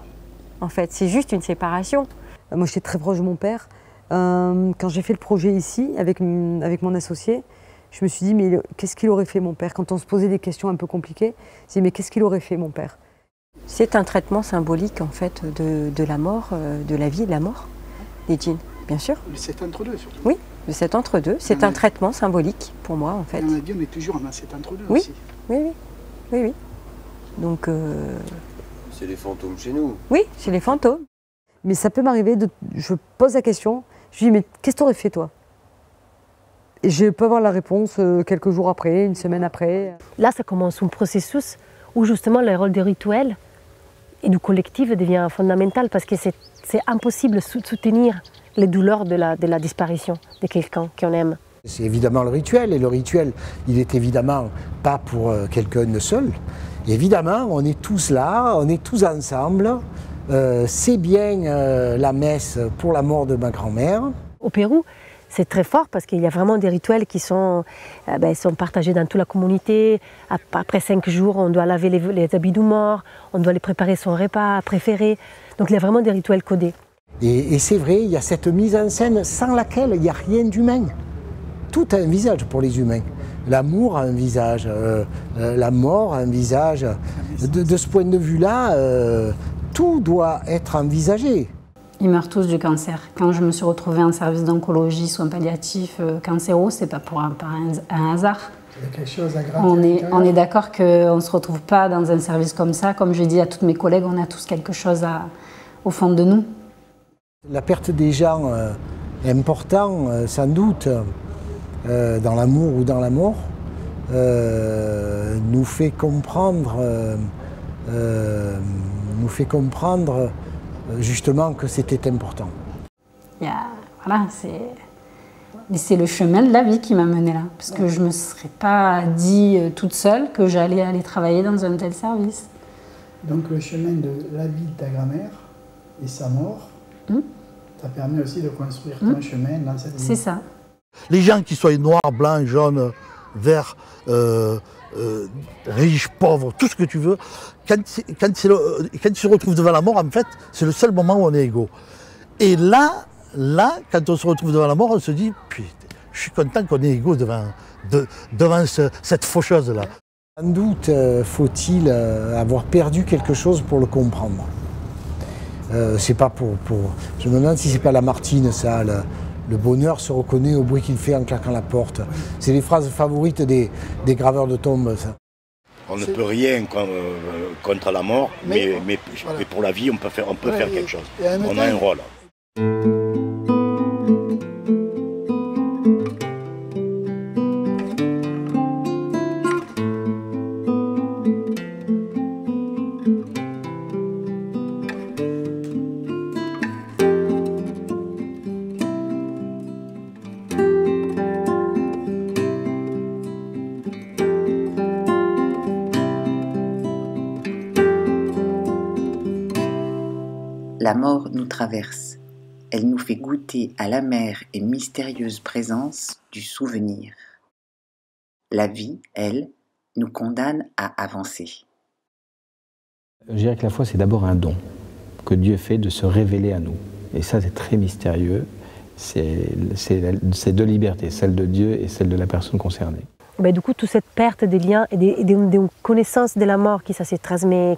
En fait, c'est juste une séparation. Moi, j'étais très proche de mon père. Quand j'ai fait le projet ici avec mon associé, je me suis dit, mais qu'est-ce qu'il aurait fait mon père? Quand on se posait des questions un peu compliquées, je me suis dit, mais qu'est-ce qu'il aurait fait mon père? C'est un traitement symbolique en fait de la mort, de la vie et de la mort des djinns, bien sûr. Le 7 entre deux surtout. Oui, le 7 entre deux, c'est un traitement symbolique pour moi en fait. On a dit, on est toujours en 7 entre deux oui. aussi. Oui. Donc... C'est les fantômes chez nous. Oui, c'est les fantômes. Mais ça peut m'arriver, je pose la question, je dis, mais qu'est-ce que tu aurais fait toi? Et je peux avoir la réponse quelques jours après, une semaine après. Là, ça commence un processus où justement le rôle des rituels et du collectif devient fondamental parce que c'est impossible de soutenir les douleurs de la disparition de quelqu'un qu'on aime. C'est évidemment le rituel, et le rituel, il est évidemment pas pour quelqu'un de seul. Évidemment, on est tous là, on est tous ensemble. C'est bien la messe pour la mort de ma grand-mère. Au Pérou, c'est très fort parce qu'il y a vraiment des rituels qui sont partagés dans toute la communauté. Après 5 jours, on doit laver les habits du mort, on doit les préparer son repas préféré. Donc il y a vraiment des rituels codés. Et c'est vrai, il y a cette mise en scène sans laquelle il n'y a rien d'humain. Tout a un visage pour les humains. L'amour a un visage, la mort a un visage. De ce point de vue-là, tout doit être envisagé. Ils meurent tous du cancer. Quand je me suis retrouvée en service d'oncologie, soins palliatifs, cancéro, c'est pas par un hasard. C'est quelque chose à gratter. On est d'accord qu'on ne se retrouve pas dans un service comme ça. Comme je dis à toutes mes collègues, on a tous quelque chose au fond de nous. La perte des gens est importante, sans doute, dans l'amour ou dans la mort, nous fait comprendre justement que c'était important. Voilà, c'est le chemin de la vie qui m'a menée là. Parce que je ne me serais pas dit toute seule que j'allais aller travailler dans un tel service. Donc le chemin de la vie de ta grand-mère et sa mort t'a permis aussi de construire ton chemin dans cette vie. C'est ça. Les gens qui soient noirs, blancs, jaunes, verts, riches, pauvres, tout ce que tu veux, quand ils se retrouvent devant la mort, en fait, c'est le seul moment où on est égaux. Et là, quand on se retrouve devant la mort, on se dit, putain, je suis content qu'on est égaux devant cette faucheuse-là. Sans doute faut-il avoir perdu quelque chose pour le comprendre. C'est pas pour... Je me demande si c'est pas Lamartine, ça, le bonheur se reconnaît au bruit qu'il fait en claquant la porte. C'est les phrases favorites des graveurs de tombes, ça. On ne peut rien contre la mort, mais pour la vie, on peut faire quelque chose. On a un rôle. La mort nous traverse. Elle nous fait goûter à l'amère et mystérieuse présence du souvenir. La vie, elle, nous condamne à avancer. Je dirais que la foi, c'est d'abord un don que Dieu fait de se révéler à nous. Et ça, c'est très mystérieux. C'est deux libertés, celle de Dieu et celle de la personne concernée. Ben, du coup, toute cette perte des liens et des connaissances de la mort qui ça se transmet,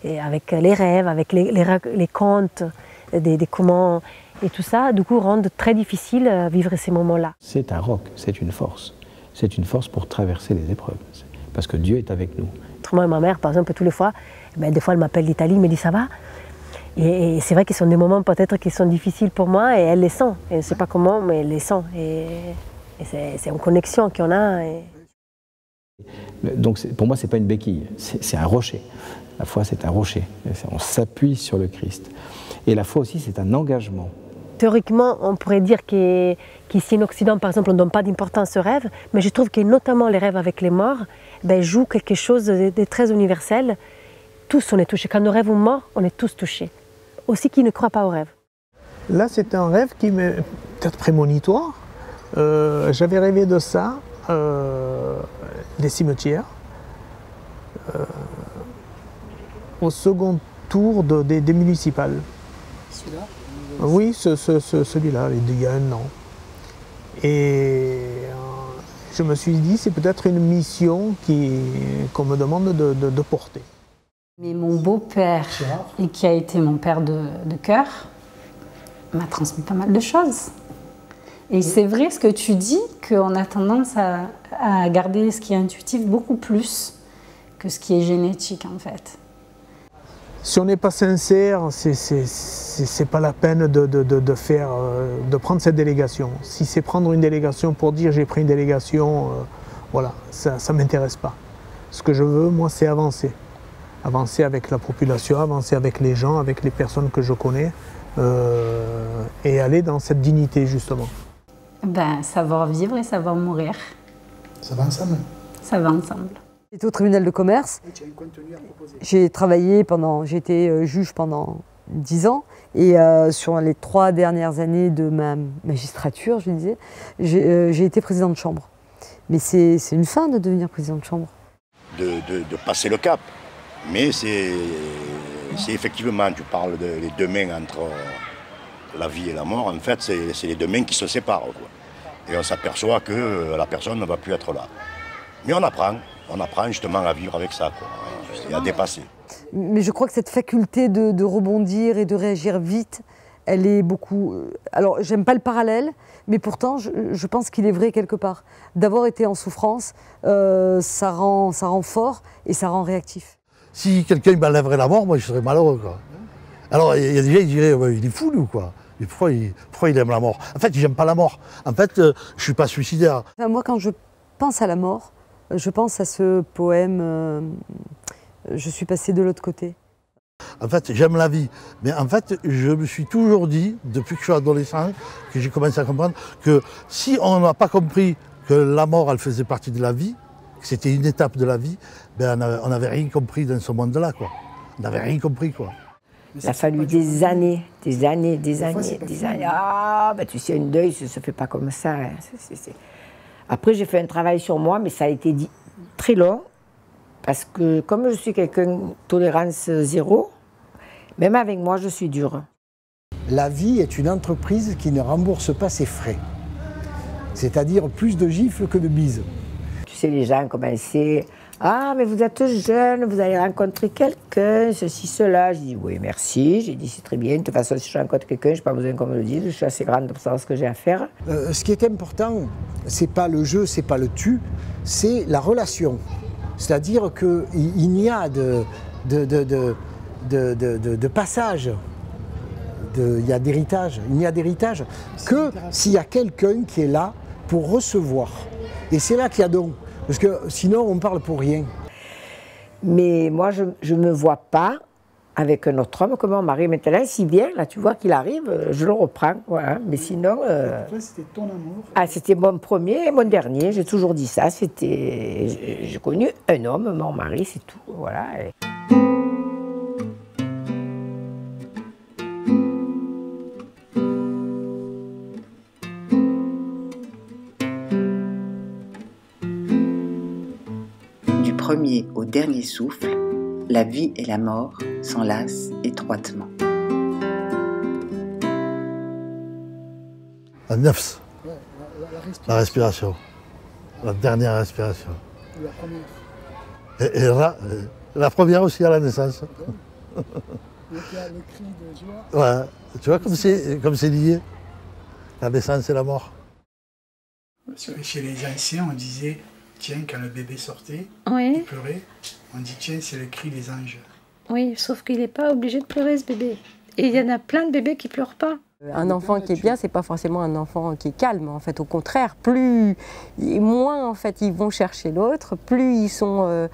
avec les rêves, avec les contes, des comment et tout ça, du coup, rendent très difficile vivre ces moments-là. C'est un roc, c'est une force. C'est une force pour traverser les épreuves, parce que Dieu est avec nous. Autrement, ma mère, par exemple, toutes les fois, ben, des fois, elle m'appelle d'Italie, elle me dit ça va. Et c'est vrai que ce sont des moments peut-être qui sont difficiles pour moi, et elle les sent. Et je ne sais pas comment, mais elle les sent. Et c'est une connexion qu'on a. Donc pour moi, ce n'est pas une béquille, c'est un rocher. La foi, c'est un rocher. On s'appuie sur le Christ. Et la foi aussi, c'est un engagement. Théoriquement, on pourrait dire qu'ici en Occident, par exemple, on ne donne pas d'importance aux rêves, mais je trouve que notamment les rêves avec les morts ben, jouent quelque chose de très universel. Tous, on est touchés. Quand nos rêves ont mort, on est tous touchés. Aussi qui ne croient pas aux rêves. Là, c'est un rêve qui m'est peut-être prémonitoire. J'avais rêvé de ça, des cimetières, au second tour des municipales. Celui-là? Oui, celui-là, il y a un an. Et je me suis dit, c'est peut-être une mission qu'on me demande de porter. Mais mon beau-père, et qui a été mon père de cœur, m'a transmis pas mal de choses. Et c'est vrai ce que tu dis, qu'on a tendance à garder ce qui est intuitif beaucoup plus que ce qui est génétique en fait. Si on n'est pas sincère, c'est pas la peine de prendre cette délégation. Si c'est prendre une délégation pour dire j'ai pris une délégation, voilà, ça ne m'intéresse pas. Ce que je veux, moi, c'est avancer. Avancer avec la population, avancer avec les gens, avec les personnes que je connais, et aller dans cette dignité justement. Ben, savoir vivre et savoir mourir. Ça va ensemble. Ça va ensemble. J'étais au tribunal de commerce. J'ai travaillé j'ai été juge pendant 10 ans. Et sur les 3 dernières années de ma magistrature, je disais, j'ai été président de chambre. Mais c'est une fin de devenir président de chambre. De passer le cap. Mais c'est effectivement, tu parles des deux mains entre la vie et la mort. En fait, c'est les deux mains qui se séparent, quoi. Et on s'aperçoit que la personne ne va plus être là. Mais on apprend justement à vivre avec ça, quoi, et à dépasser. Mais je crois que cette faculté de rebondir et de réagir vite, elle est beaucoup... Alors, j'aime pas le parallèle, mais pourtant, je pense qu'il est vrai quelque part. D'avoir été en souffrance, ça rend fort et ça rend réactif. Si quelqu'un m'enlèverait la mort, moi, je serais malheureux, quoi. Alors, il y a des gens qui diraient, ouais, il est fou, lui, quoi. Mais pourquoi il aime la mort? En fait, j'aime pas la mort. En fait, je suis pas suicidaire. Enfin, moi, quand je pense à la mort, je pense à ce poème « Je suis passé de l'autre côté ». En fait, j'aime la vie. Mais en fait, je me suis toujours dit, depuis que je suis adolescent, que j'ai commencé à comprendre, que si on n'a pas compris que la mort, elle faisait partie de la vie, que c'était une étape de la vie, ben on n'avait rien compris dans ce monde-là, quoi. On n'avait rien compris, quoi. Il a fallu des années. Ah, ben tu sais, un deuil, ça ne se fait pas comme ça. Hein. Après, j'ai fait un travail sur moi, mais ça a été très long. Parce que comme je suis quelqu'un de tolérance zéro, même avec moi, je suis dure. La vie est une entreprise qui ne rembourse pas ses frais. C'est-à-dire plus de gifles que de bises. Tu sais, les gens commençaient « Ah, mais vous êtes jeune, vous allez rencontrer quelqu'un, ceci, cela. » Je dis « Oui, merci. » J'ai dit « C'est très bien. De toute façon, si je rencontre quelqu'un, je n'ai pas besoin qu'on me le dise. Je suis assez grande pour savoir ce que j'ai à faire. » Ce qui est important, ce n'est pas le jeu, ce n'est pas le tu, c'est la relation. C'est-à-dire qu'il n'y a de passage, il y a d'héritage. Il n'y a d'héritage que s'il y a quelqu'un qui est là pour recevoir. Et c'est là qu'il y a don. Parce que sinon, on parle pour rien. Mais moi, je ne me vois pas avec un autre homme comme mon mari. Maintenant, si bien, là, tu vois qu'il arrive, je le reprends. Voilà. Mais sinon... C'était ton amour. Ah, c'était mon premier et mon dernier. J'ai toujours dit ça. J'ai connu un homme, mon mari, c'est tout. Voilà. Du premier au dernier souffle, la vie et la mort s'enlacent étroitement. La nefs, la respiration, la dernière respiration. La première. Et la première aussi à la naissance. Donc il y a le cri de joie. Ouais, tu vois comme c'est lié, la naissance et la mort. Chez les anciens, on disait, tiens, quand le bébé sortait, Oui. il pleurait, on dit, tiens, c'est le cri des anges. Oui, sauf qu'il n'est pas obligé de pleurer, ce bébé. Et il y en a plein de bébés qui ne pleurent pas. Un enfant qui est bien, c'est pas forcément un enfant qui est calme. En fait, au contraire, moins en fait ils vont chercher l'autre, plus ils sont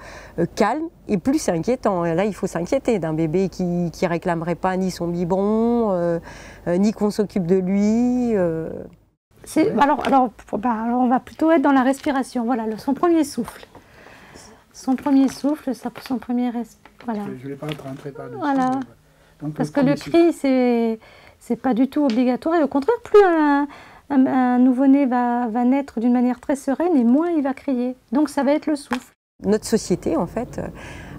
calmes et plus c'est inquiétant. Et là, il faut s'inquiéter d'un bébé qui réclamerait pas ni son biberon, ni qu'on s'occupe de lui. Alors, on va plutôt être dans la respiration. Voilà, son premier souffle. Son premier souffle, son premier voilà. Je ne voulais pas rentrer par dessus. Voilà. Donc, parce que le cri, c'est pas du tout obligatoire. Et au contraire, plus un nouveau-né va naître d'une manière très sereine et moins il va crier. Donc ça va être le souffle. Notre société, en fait,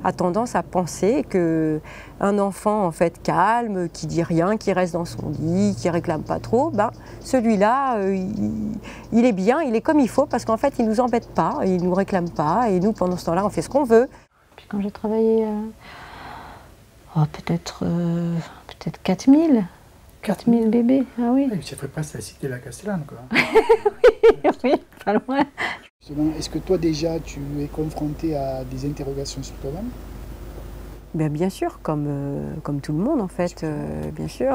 a tendance à penser qu'un enfant en fait calme, qui dit rien, qui reste dans son lit, qui réclame pas trop, celui-là, il est bien, il est comme il faut, parce qu'en fait, il nous embête pas, il nous réclame pas, et nous, pendant ce temps-là, on fait ce qu'on veut. Puis quand j'ai travaillé, peut-être 4000. 4000 bébés, ah oui. Oui, ça ferait presque la cité de la Castellane, quoi. oui, pas loin. Est-ce que toi, déjà, tu es confronté à des interrogations sur toi-même? Bien sûr, comme tout le monde, en fait. Bien sûr.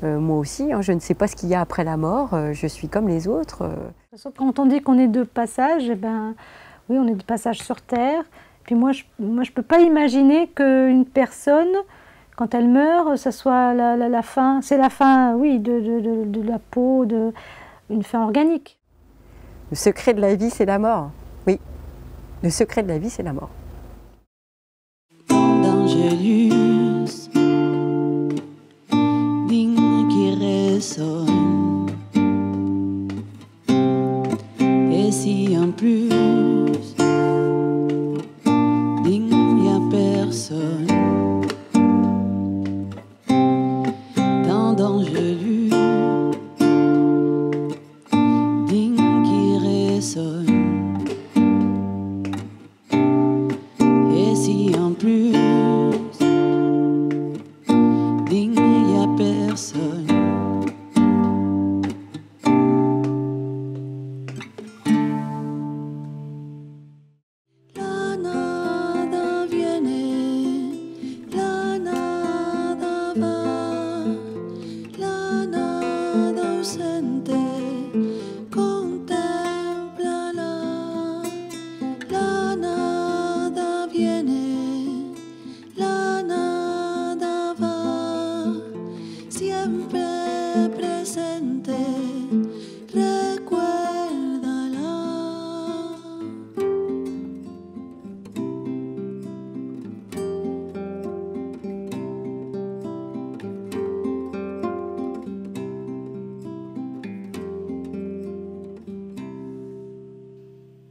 Moi aussi, je ne sais pas ce qu'il y a après la mort. Je suis comme les autres. De toute façon, quand on dit qu'on est de passage, oui, on est de passage sur Terre. Puis moi, je peux pas imaginer qu'une personne... Quand elle meurt, ça soit la fin, c'est la fin, oui, de la peau, une fin organique. Le secret de la vie, c'est la mort. Oui, le secret de la vie, c'est la mort. D'Angélus, digne qui résonne. Et si en plus, digne, il n'y a personne. D'Angélus, digne qui résonne. Et si en plus, digne, il n'y a personne.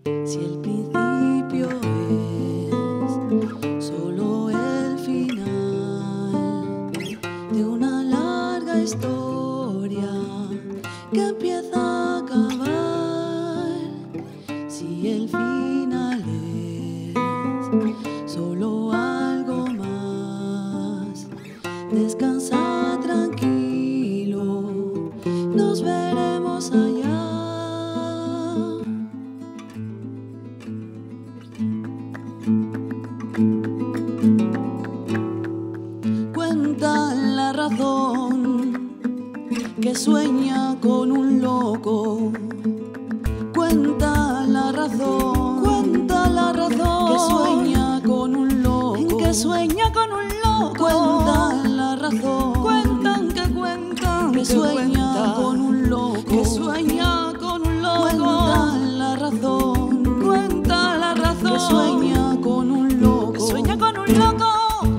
Si el principio es solo el final de una larga historia que empieza a acabar, si el final es solo algo más, descansa tranquilo, nos veremos allá. Cuenta la razón que sueña con un loco. Cuenta la razón que sueña con un loco. Que sueña con un loco. Cuenta la razón. Cuentan que sueña con un loco. Que sueña con un loco. Cuenta la razón. Cuenta la razón que sueña con un loco. Que sueña con un loco.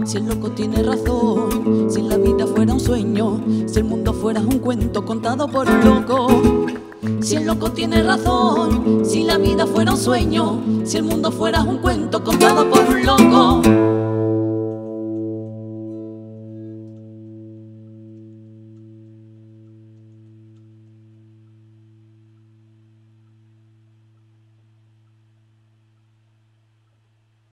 Si el loco tiene razón, si la vida fuera un sueño, si el mundo fuera un cuento contado por un loco. Si el loco tiene razón, si la vida fuera un sueño, si el mundo fuera un cuento contado por un loco.